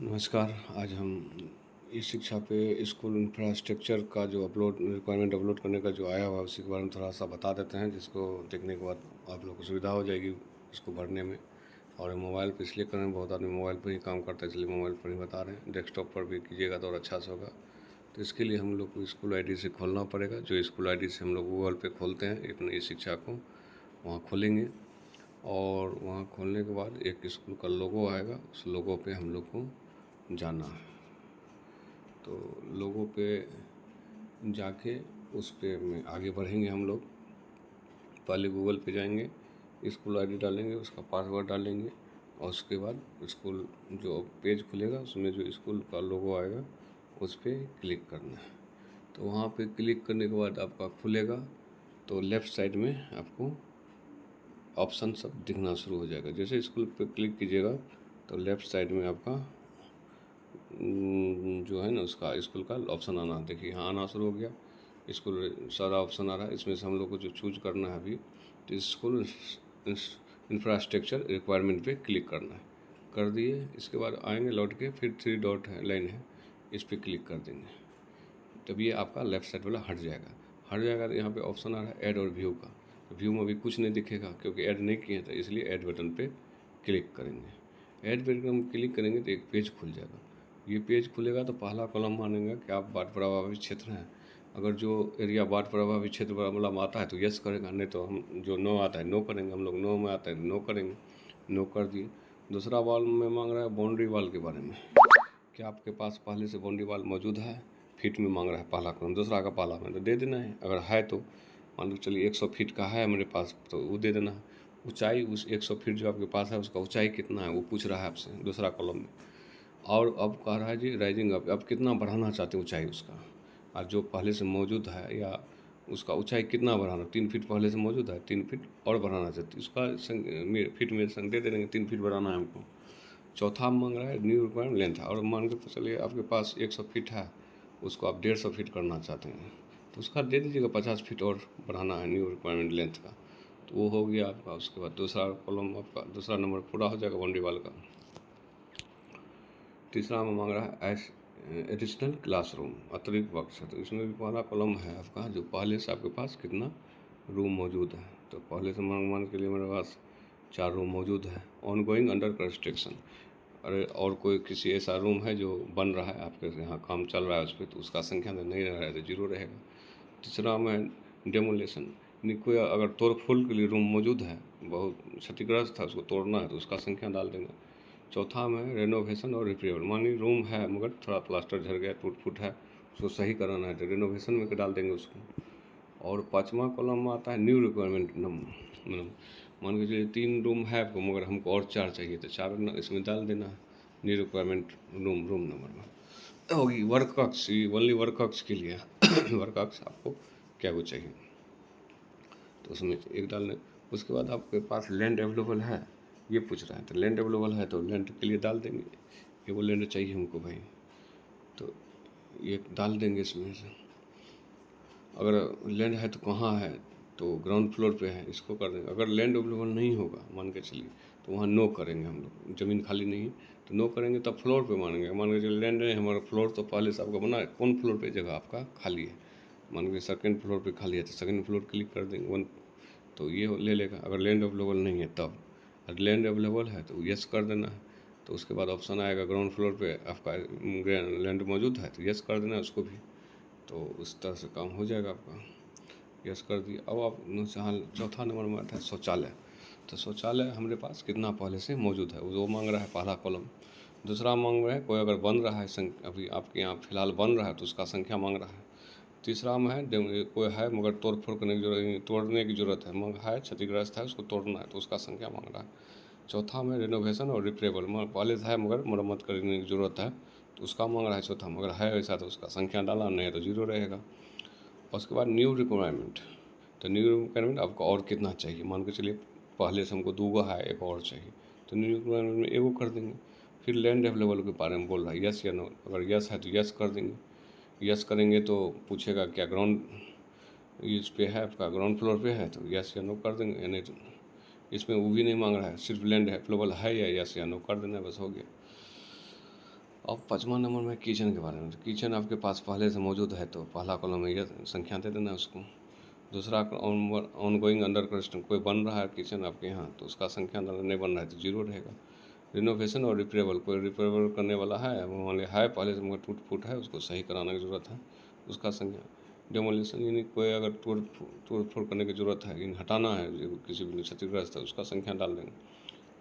नमस्कार। आज हम ई शिक्षा पे स्कूल इंफ्रास्ट्रक्चर का जो रिक्वायरमेंट अपलोड करने का जो आया हुआ है उसी के बारे में थोड़ा सा बता देते हैं, जिसको देखने के बाद आप लोग को सुविधा हो जाएगी इसको भरने में। और मोबाइल पे इसलिए करें, बहुत आदमी मोबाइल पर ही काम करता है, इसलिए मोबाइल पर ही बता रहे हैं। डेस्कटॉप पर भी कीजिएगा तो और अच्छा से होगा। तो इसके लिए हम लोग को स्कूल ID से खोलना पड़ेगा। जो स्कूल ID से हम लोग गूगल पे खोलते हैं अपने ई शिक्षा को, वहाँ खोलेंगे और वहाँ खोलने के बाद एक स्कूल का लोगो आएगा। उस लोगो पे हम लोग को जाना है। तो लोगों पे जाके उस पे में आगे बढ़ेंगे हम लोग। पहले गूगल पे जाएंगे, स्कूल ID डालेंगे, उसका पासवर्ड डालेंगे और उसके बाद स्कूल जो पेज खुलेगा उसमें जो स्कूल का लोगो आएगा उस पर क्लिक करना है। तो वहाँ पे क्लिक करने के बाद आपका खुलेगा तो लेफ़्ट साइड में आपको ऑप्शन सब दिखना शुरू हो जाएगा। जैसे स्कूल पे क्लिक कीजिएगा तो लेफ़्ट साइड में आपका जो है ना उसका स्कूल का ऑप्शन आना, देखिए यहाँ आना शुरू हो गया। स्कूल सारा ऑप्शन आ रहा है। इसमें से हम लोग को जो चूज करना है अभी, तो स्कूल इंफ्रास्ट्रक्चर रिक्वायरमेंट पे क्लिक करना है। कर दिए, इसके बाद आएंगे लौट के, फिर 3 डॉट लाइन है, इस पर क्लिक कर देंगे। तब ये आपका लेफ़्ट साइड वाला हट जाएगा। तो यहाँ पे ऑप्शन आ रहा है ऐड और व्यू का। तो व्यू में अभी कुछ नहीं दिखेगा क्योंकि ऐड नहीं किए थे, इसलिए ऐड बटन पे क्लिक करेंगे। ऐड बटन क्लिक करेंगे तो एक पेज खुल जाएगा। ये पेज खुलेगा तो पहला कॉलम मानेगा कि आप बाढ़ प्रभावित क्षेत्र हैं। अगर जो एरिया बाढ़ प्रभावित क्षेत्र वाला आता है तो यस करेगा, नहीं तो हम जो नो आता है नो करेंगे। हम लोग नो में आता है नो करेंगे, नो कर दिए। दूसरा वाल में मांग रहा है बाउंड्री वाल के बारे में, क्या आपके पास पहले से बाउंड्री वाल मौजूद है। फीट में मांग रहा है पहला कॉलम, दूसरा का पहला में तो दे देना है। अगर है तो मान लो चलिए 100 फीट का है मेरे पास तो वो दे देना है। ऊंचाई उस 100 फीट जो आपके पास है उसका ऊंचाई कितना है वो पूछ रहा है आपसे दूसरा कॉलम में। और अब कह रहा है जी राइजिंग अप, अब कितना बढ़ाना चाहते हैं ऊंचाई उसका, और जो पहले से मौजूद है या उसका ऊंचाई कितना बढ़ाना। 3 फीट पहले से मौजूद है, 3 फीट और बढ़ाना चाहते हैं, उसका फीट में संग दे देंगे, 3 फीट बढ़ाना है हमको। चौथा मांग रहा है न्यू रिक्वायरमेंट लेंथ, और मान के चलिए आपके पास 100 फीट है, उसको आप 150 फीट करना चाहते हैं तो उसका दे दीजिएगा 50 फीट और बढ़ाना है न्यू रिक्वायरमेंट लेंथ का। तो वो हो गया आपका। उसके बाद दूसरा कॉलम आपका दूसरा नंबर पूरा हो जाएगा बाउंड्री वाल का। तीसरा में मांग रहा है एडिशनल क्लासरूम, अतिरिक्त कक्ष। तो इसमें भी पहला कॉलम है आपका जो पहले से आपके पास कितना रूम मौजूद है। तो पहले से मान के लिए मेरे पास 4 रूम मौजूद है। ऑन गोइंग अंडर कंस्ट्रक्शन, अरे और कोई किसी ऐसा रूम है जो बन रहा है आपके यहाँ काम चल रहा है उस पर, तो उसका संख्या में नहीं रह रहा है तो 0 रहेगा। तीसरा में डेमोलेशन, कोई अगर तोड़ फोड़ के लिए रूम मौजूद है, बहुत क्षतिग्रस्त है, उसको तोड़ना है तो उसका संख्या डाल देंगे। चौथा में रेनोवेशन और रिपेयर, मानिए रूम है मगर थोड़ा प्लास्टर झड़ गया टूट फूट है, उसको सही कराना है तो रेनोवेशन में डाल देंगे उसको। और पाँचवा कॉलम में आता है न्यू रिक्वायरमेंट नंबर, मान के चलिए 3 रूम है आपको मगर हमको और 4 चाहिए तो 4 इसमें डाल देना है न्यू रिक्वायरमेंट रूम नंबर में। होगी वर्क कक्ष, ओनली वर्क कक्ष के लिए वर्क कक्ष आपको क्या वो चाहिए तो उसमें एक डालने। उसके बाद आपके पास लैंड अवेलेबल है ये पूछ रहा है, तो लैंड अवेलेबल है तो लैंड के लिए डाल देंगे, ये वो लैंड चाहिए हमको भाई, तो ये डाल देंगे इसमें से। अगर लैंड है तो कहाँ है, तो ग्राउंड फ्लोर पे है, इसको कर देंगे। अगर लैंड अवेलेबल नहीं होगा मान के चलिए तो वहाँ नो करेंगे हम लोग, ज़मीन खाली नहीं है तो नो करेंगे, तब फ्लोर पे मानेंगे। मान के चलिए लैंड है हमारा, फ्लोर तो पहले से आपका बना है, कौन फ्लोर पे जगह आपका खाली है, मान के सेकेंड फ्लोर पे खाली है तो सेकेंड फ्लोर क्लिक कर देंगे 1, तो ये ले लेगा। अगर लैंड अवेलेबल नहीं है तब, अगर लैंड अवेलेबल है तो यस कर देना है। तो उसके बाद ऑप्शन आएगा ग्राउंड फ्लोर पे आपका लैंड मौजूद है तो यस कर देना है उसको भी। तो उस तरह से काम हो जाएगा आपका। यस कर दिया। अब आप चौथा नंबर में आता है शौचालय। तो शौचालय हमारे पास कितना पहले से मौजूद है वो मांग रहा है पहला कॉलम। दूसरा मांग रहा है कोई अगर बन रहा है अभी आपके यहाँ फिलहाल बन रहा है तो उसका संख्या मांग रहा है। तीसरा में है कोई है मगर तोड़ फोड़ करने की जरूरत, तोड़ने की जरूरत है, मगर है क्षतिग्रस्त है उसको तोड़ना है तो उसका संख्या मांग रहा है। चौथा में रिनोवेशन और रिपेरेबल, मगर पहले से है मगर मरम्मत करने की जरूरत है तो उसका मांग रहा है चौथा, मगर है ऐसा तो उसका संख्या डाला, नहीं है तो 0 रहेगा। उसके बाद न्यू रिक्वायरमेंट, तो न्यू रिक्वायरमेंट आपको और कितना चाहिए, मान के चलिए पहले से हमको 2 है एक और चाहिए तो न्यू रिक्वायरमेंट में एगो कर देंगे। फिर लैंड अवेलेबल के बारे में बोल रहा है यस या नो, अगर यस है तो यस कर देंगे। यस करेंगे तो पूछेगा क्या ग्राउंड इस पे है आपका, ग्राउंड फ्लोर पे है तो यस या नो कर देंगे, नहीं तो इसमें वो भी नहीं मांग रहा है, सिर्फ लैंड अवेलेबल है या यस या नो कर देना है, बस हो गया। अब 5वां नंबर में किचन के बारे में। तो किचन आपके पास पहले से मौजूद है तो पहला कॉलम में यह संख्या दे देना उसको। दूसरा ऑन गोइंग अंडर कंस्ट्रक्शन, कोई बन रहा है किचन आपके यहाँ तो उसका संख्या डालना, नहीं बन रहा है तो जीरो रहेगा। रिनोवेशन और रिपेयरेबल, कोई रिपेयरेबल करने वाला है, वो मान लिया है पहले से मगर टूट फूट है, उसको सही कराने की ज़रूरत है, उसका संख्या। डेमोलिशन यानी कोई अगर तोड़ फोड़ करने की ज़रूरत है, लेकिन हटाना है जो किसी भी क्षतिग्रस्त है, उसका संख्या डाल देंगे।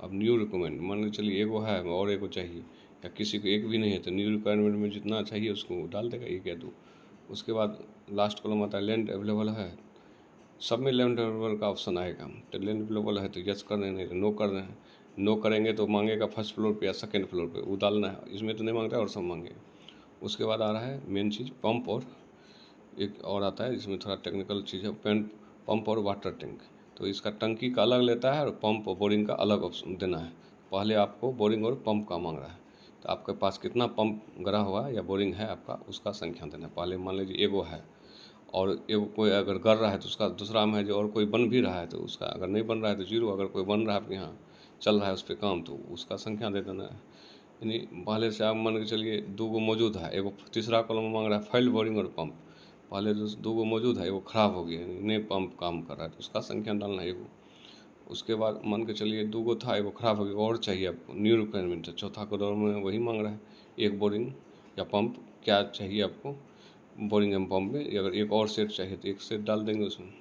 अब न्यू रिक्वायरमेंट, मान लीजिए चलिए एगो है और एगो चाहिए, या किसी को एक भी नहीं है तो न्यू रिक्वायरमेंट में जितना चाहिए उसको डाल देगा, एक या दो। उसके बाद लास्ट कॉलम आता है लैंड अवेलेबल है, सब में लैंड अवेलेबल का ऑप्शन आएगा। तो लैंड अवेलेबल है तो यस कर दें, नहीं तो नो कर दें। नो करेंगे तो मांगेगा फर्स्ट फ्लोर पे या सेकंड फ्लोर पे, वो डालना है, इसमें तो नहीं मांगता है और सब मांगेगा। उसके बाद आ रहा है मेन चीज़ पंप, और एक और आता है इसमें थोड़ा टेक्निकल चीज़ है, पंप और वाटर टैंक। तो इसका टंकी का अलग लेता है और पंप और बोरिंग का अलग ऑप्शन देना है। पहले आपको बोरिंग और पंप का मांग रहा है, तो आपके पास कितना पंप गड़ा हुआ है या बोरिंग है आपका, उसका संख्या देना है। पहले मान लीजिए एगो है और एगो कोई अगर कर रहा है तो उसका दूसरा में है जो, और कोई बन भी रहा है तो उसका, अगर नहीं बन रहा है तो जीरो, अगर कोई बन रहा है आपके यहाँ चल रहा है उस पर काम तो उसका संख्या दे देना है। यानी पहले से आप मान के चलिए दो गो मौजूद है, एगो तीसरा कॉलम मांग रहा है फाइल बोरिंग और पंप, पहले जो दो गो मौजूद है वो ख़राब हो गया, नहीं पंप काम कर रहा है तो उसका संख्या डालना है एगो। उसके बाद मान के चलिए दो गो था, एगो ख़राब हो गया और चाहिए आपको, न्यू रिक्वायरमेंट है, चौथा कॉलम में वही मांग रहा है, एक बोरिंग या पंप, क्या चाहिए आपको बोरिंग एवं पंप में, अगर एक और सेट चाहिए तो एक सेट डाल देंगे उसमें।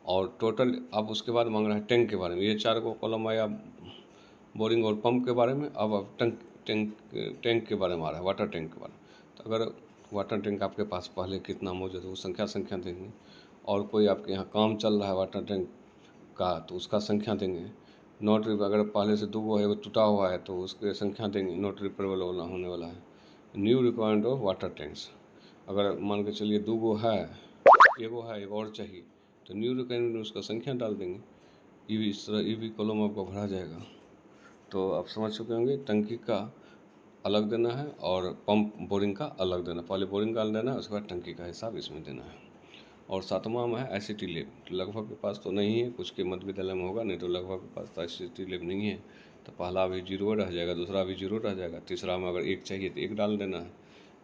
और टोटल अब उसके बाद मांग रहा है टैंक के बारे में, ये चार को कॉलम आया बोरिंग और पंप के बारे में। अब टैंक के बारे में आ रहा है, वाटर टैंक के बारे में। तो अगर वाटर टैंक आपके पास पहले कितना मौजूद है वो संख्या देंगे, और कोई आपके यहाँ काम चल रहा है वाटर टैंक का तो उसका संख्या देंगे। नॉट अगर पहले से दो है वो टूटा हुआ है तो उसके संख्या देंगे, नॉट रिपेयरेबल वाला होने वाला है। New requirement of water tanks, अगर मान के चलिए दो गो है, एगो है एक और चाहिए तो न्यू रिक्वायरमेंट में उसका संख्या डाल देंगे। ये भी इस तरह ये भी कॉलम आपका भरा जाएगा। तो आप समझ चुके होंगे, टंकी का अलग देना है और पंप बोरिंग का अलग देना, पहले बोरिंग का देना है उसके बाद टंकी का हिसाब इसमें देना है। और सातवां में है ICT लैब, लगभग के पास तो नहीं है, कुछ के मध्य विद्यालय में होगा, नहीं तो लगभग के पास तो ICT लैब नहीं है, तो पहला भी जीरो रह जाएगा, दूसरा भी जीरो रह जाएगा, तीसरा में अगर एक चाहिए तो एक डाल देना है।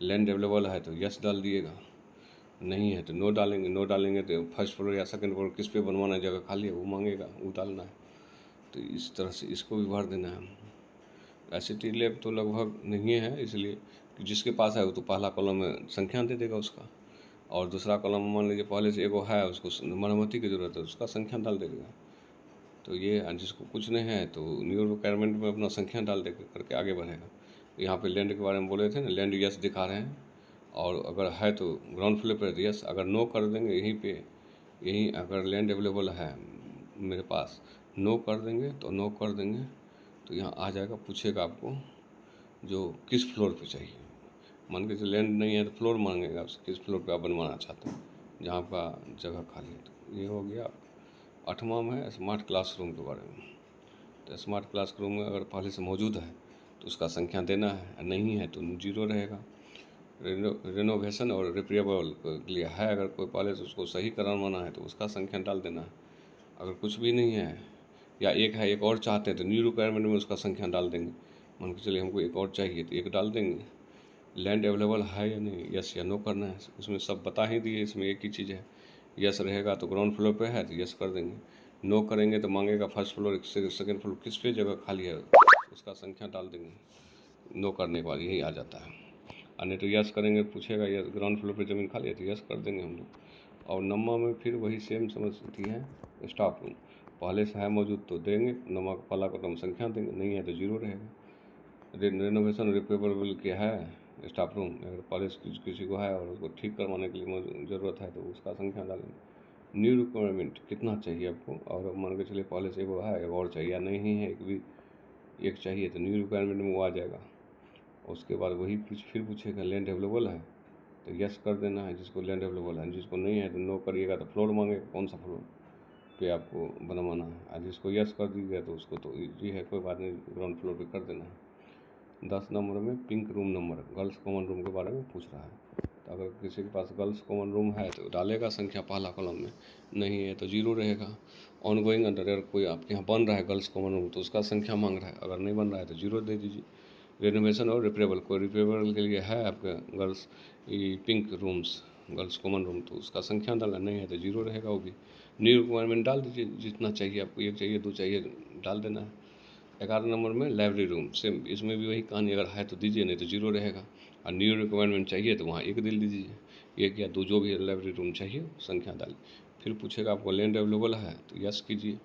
लैंड अवेलेबल है तो यस डाल दिएगा, नहीं है तो नो डालेंगे। नो डालेंगे तो फर्स्ट फ्लोर या सेकंड फ्लोर किस पे बनवाना है, जगह खाली है वो मांगेगा, वो डालना है। तो इस तरह से इसको भी भर देना है। ICT लैब तो लगभग नहीं है, इसलिए कि जिसके पास है वो तो पहला कॉलम में संख्या दे देगा उसका, और दूसरा कॉलम मान लीजिए पहले से एगो है उसको मरम्मती की ज़रूरत है उसका संख्या डाल देगा। तो ये जिसको कुछ नहीं है तो न्यू रिक्वायरमेंट में अपना संख्या डाल दे करके आगे बढ़ेगा। यहाँ पे लैंड के बारे में बोले थे ना, लैंड यस दिखा रहे हैं, और अगर है तो ग्राउंड फ्लोर पर यस, अगर नो कर देंगे यहीं पे, यहीं अगर लैंड अवेलेबल है मेरे पास, नो कर देंगे तो नो कर देंगे तो यहाँ आ जाएगा, पूछेगा आपको जो किस फ्लोर पे चाहिए। मान के चलिए लैंड नहीं है तो फ्लोर मांगेगा आपसे, किस फ्लोर पे आप बनवाना चाहते हैं, जहाँ का जगह खाली है। तो ये हो गया। 8वां में है स्मार्ट क्लासरूम के बारे में। तो स्मार्ट क्लासरूम में अगर पहले से मौजूद है तो उसका संख्या देना है, नहीं है तो जीरो रहेगा। रिनोवेशन और रिपेयरेबल के लिए है, अगर कोई पहले से उसको सही करवाना है तो उसका संख्या डाल देना है। अगर कुछ भी नहीं है या एक है एक और चाहते हैं तो न्यू रिक्वायरमेंट में उसका संख्या डाल देंगे। मान के चलिए हमको एक और चाहिए तो एक डाल देंगे। लैंड अवेलेबल है या नहीं, यस या नो करना है, उसमें सब बता ही दिए, इसमें एक ही चीज़ है। यस रहेगा तो ग्राउंड फ्लोर पे है तो यस कर देंगे, नो करेंगे तो मांगेगा फर्स्ट फ्लोर सेकंड फ्लोर किस पे जगह खाली है उसका संख्या डाल देंगे, नो करने के बाद यही आ जाता है। और नहीं तो यस करेंगे, पूछेगा यस ग्राउंड फ्लोर पे ज़मीन खाली है तो यस कर देंगे हम लोग। और नमा में फिर वही सेम समझती है, स्टाफ रूम पहले से है मौजूद तो देंगे, नमा का पहला कदम संख्या देंगे, नहीं है तो जीरो रहेगा। रिनोवेशन रिपेयरेबल क्या है स्टाफ रूम, अगर पहले से किसी को है और उसको ठीक करवाने के लिए ज़रूरत है तो उसका संख्या डालेंगे। न्यू रिक्वायरमेंट कितना चाहिए आपको, और मान के चलिए पहले से वो है एक और चाहिए या नहीं है, एक भी एक चाहिए तो न्यू रिक्वायरमेंट में वो आ जाएगा। उसके बाद वही फिर पूछेगा लैंड अवेलेबल है तो यस कर देना है जिसको लैंड अवेलेबल है, जिसको नहीं है तो नो करिएगा। तो फ्लोर मांगेगा कौन सा फ्लोर पे आपको बनवाना है, और जिसको यस कर दीजिएगा तो उसको तो ईजी है, कोई बात नहीं, ग्राउंड फ्लोर पे कर देना है। 10 नंबर में pink room number, girls common room के बारे में पूछ रहा है। तो अगर किसी के पास गर्ल्स कॉमन रूम है तो डालेगा संख्या पहला कॉलम में, नहीं है तो जीरो रहेगा। ऑन गोइंग अंडर, अगर कोई आपके यहाँ बन रहा है गर्ल्स कॉमन रूम तो उसका संख्या मांग रहा है, अगर नहीं बन रहा है तो जीरो दे दीजिए। रेनोवेशन और रिपेयरेबल, कोई रिपेयरेबल के लिए है आपका गर्ल्स ये pink rooms, girls common room, तो उसका संख्या डालना, नहीं है तो जीरो रहेगा वो भी। न्यू रिक्वायरमेंट डाल दीजिए, जितना चाहिए आपको, 1 चाहिए 2 चाहिए डाल देना है। 11 नंबर में लाइब्रेरी रूम, सेम इसमें भी वही कहानी, अगर है तो दीजिए, नहीं तो जीरो रहेगा। और न्यू रिक्वायरमेंट चाहिए तो वहाँ 1 दिल दीजिए, 1 या 2 जो भी लाइब्रेरी रूम चाहिए संख्या डालिए। फिर पूछेगा आपको लैंड अवेलेबल है तो यस कीजिए,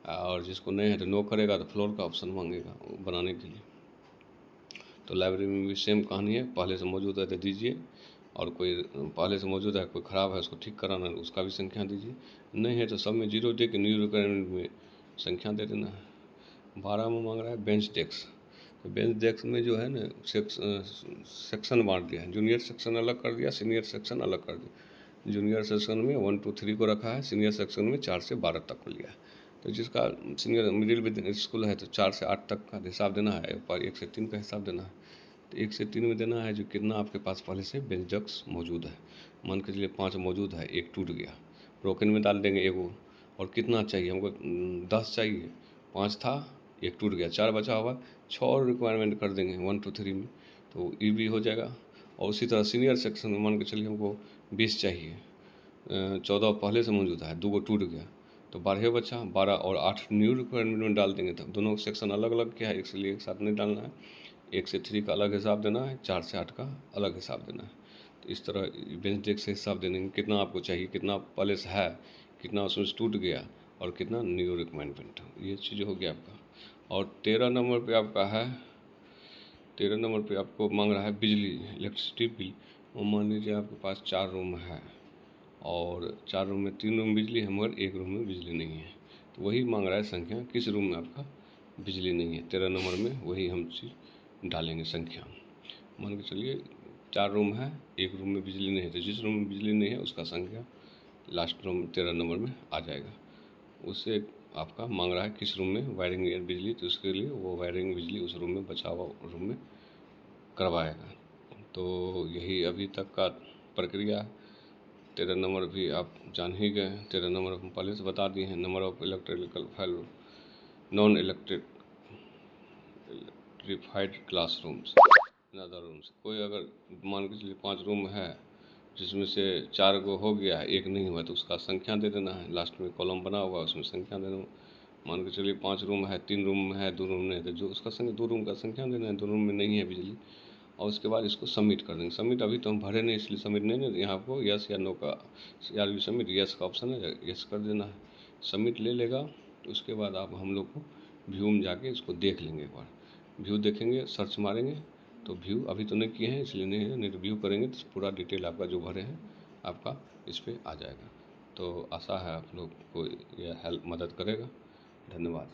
और जिसको नहीं है तो नो करेगा तो फ्लोर का ऑप्शन मांगेगा बनाने के लिए। तो लाइब्रेरी में भी सेम कहानी है, पहले से मौजूद है तो दीजिए, और कोई पहले से मौजूद है कोई ख़राब है उसको ठीक कराना है उसका भी संख्या दीजिए, नहीं है तो सब में जीरो दे के न्यू रिक्वायरमेंट में संख्या दे देना है। 12 में मांग रहा है बेंच डेस्क, तो बेंच डेस्क में जो है ना सेक्शन बांट दिया है, जूनियर सेक्शन अलग कर दिया, सीनियर सेक्शन अलग कर दिया। जूनियर सेक्शन में 1 2 3 को रखा है, सीनियर सेक्शन में 4 से 12 तक को लिया है। तो जिसका सीनियर मिडिल स्कूल है तो 4 से 8 तक का हिसाब देना है, और 1 से 3 का हिसाब देना है। तो 1 से 3 में देना है जो कितना आपके पास पहले से बेंच डेस्क मौजूद है। मान के चलिए 5 मौजूद है, 1 टूट गया, ब्रोकन में डाल देंगे एगो। और कितना चाहिए हमको, 10 चाहिए, 5 था, 1 टूट गया, 4 बचा हुआ, 6 और रिक्वायरमेंट कर देंगे 1 2 3 में, तो ये भी हो जाएगा। और उसी तरह सीनियर सेक्शन में मान के चलिए हमको 20 चाहिए, 14 पहले से मौजूद है, 2 टूट गया, तो 12 बचा, 12 और 8 न्यू रिक्वायरमेंट में डाल देंगे। तो दोनों सेक्शन अलग अलग क्या है, इसलिए एक साथ नहीं डालना है, 1 से 3 का अलग हिसाब देना है, 4 से 8 का अलग हिसाब देना है। तो इस तरह बेंच डेस्क से हिसाब देने कितना आपको चाहिए, कितना पहले से है, कितना उसमें से टूट गया, और कितना न्यू रिक्वायरमेंट, ये चीज़ हो गया आपका। और 13 नंबर पे आपका है, 13 नंबर पे आपको मांग रहा है बिजली, इलेक्ट्रिसिटी बिल। और मान लीजिए आपके पास 4 रूम है, और 4 रूम में 3 रूम बिजली है मगर 1 रूम में बिजली नहीं है, तो वही मांग रहा है संख्या, किस रूम में आपका बिजली नहीं है। 13 नंबर में वही हम चीज़ डालेंगे संख्या। मान के चलिए 4 रूम है, 1 रूम में बिजली नहीं है, तो जिस रूम में बिजली नहीं है उसका संख्या लास्ट रूम 13 नंबर में आ जाएगा। उससे आपका मांग रहा है किस रूम में वायरिंग या बिजली, तो उसके लिए वो वायरिंग बिजली उस रूम में बचा हुआ रूम में करवाएगा। तो यही अभी तक का प्रक्रिया। 13 नंबर भी आप जान ही गए हैं, 13 नंबर हम पहले से बता दिए हैं। Number of electrical file non electrified classrooms in other rooms. कोई अगर मान के चलिए 5 रूम है जिसमें से 4 को हो गया, 1 नहीं हुआ, तो उसका संख्या दे देना है, लास्ट में कॉलम बना हुआ है उसमें संख्या दे देना। मान के चलिए 5 रूम है, 3 रूम है, 2 रूम नहीं है, तो जो उसका संख्या 2 रूम का संख्या देना है, 2 रूम में नहीं है बिजली। और उसके बाद इसको सबमिट कर देंगे। सबमिट अभी तो हम भरे नहीं इसलिए सबमिट नहीं है, यहाँ आपको यस या नो का, या यू सबमिट यस का ऑप्शन है, यस कर देना है, सबमिट ले लेगा। तो उसके बाद आप हम लोग को व्यू में जाके इसको देख लेंगे, एक बार व्यू देखेंगे, सर्च मारेंगे, तो व्यू अभी तो नहीं किए हैं इसलिए नहीं है, नहीं तो व्यू करेंगे तो पूरा डिटेल आपका जो भरे हैं आपका इस पर आ जाएगा। तो आशा है आप लोग को यह हेल्प मदद करेगा। धन्यवाद।